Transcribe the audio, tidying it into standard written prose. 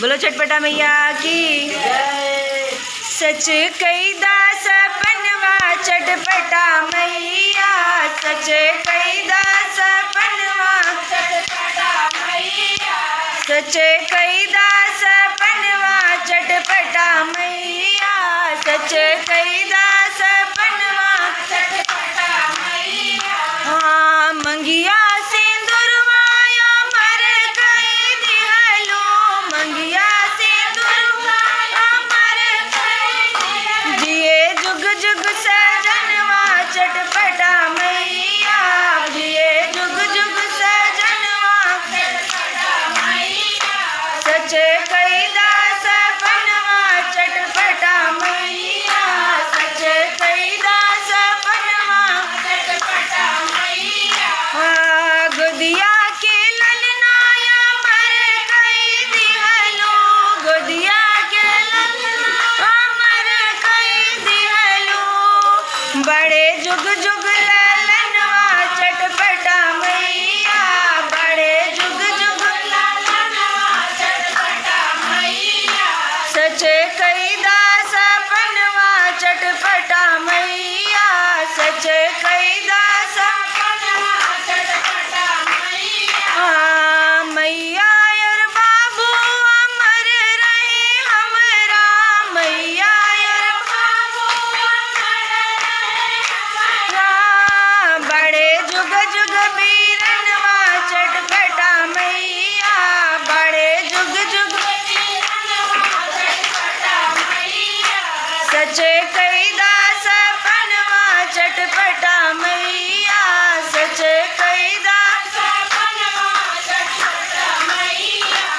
बोलो चटपटा मैया की। सच कईदा सपनवा चटपटा मैया, सच कईदा सपनवा चटपटा मैया, सच कईदा सपनवा चटपटा मैया, सच कईदा सपनवा चटपटा मैया। हाँ मंगिया सिंदूरवाया मर कई दिहलो, मंगिया सिंदूरवाया मर कई जिए जुग जुग सजनवा चटपटा मैया, जिए जुग जुग सजनवा चटपटा मैया, सच कईदा सपनवा चटपटा मैया, सच कईदा सपनवा चटपटा मैया। हाँ गोदिया के ललनाया मर कई दिहलो, गोदिया के ललनाया मर कई दिहलो, बड़े जुग जुग ललनवा चटपटा मैया, बड़े जुग जुग ललनवा चटपटा मैया, सच कईदा सपनवा चटपटा मैया, सच कईदा सपनवा चटपटा मैया। हाँ मैया और बाबू अमर रहे हमरा, मैया और बाबू अमर रहे हमरा, बड़े जुग जुग वीरनवा चटपटा मैया, बड़े जुग जुग वीरनवा चटपटा मैया, सच कईदा सपनवा चटपटा मैया, सच कईदा सपनवा चटपटा मैया।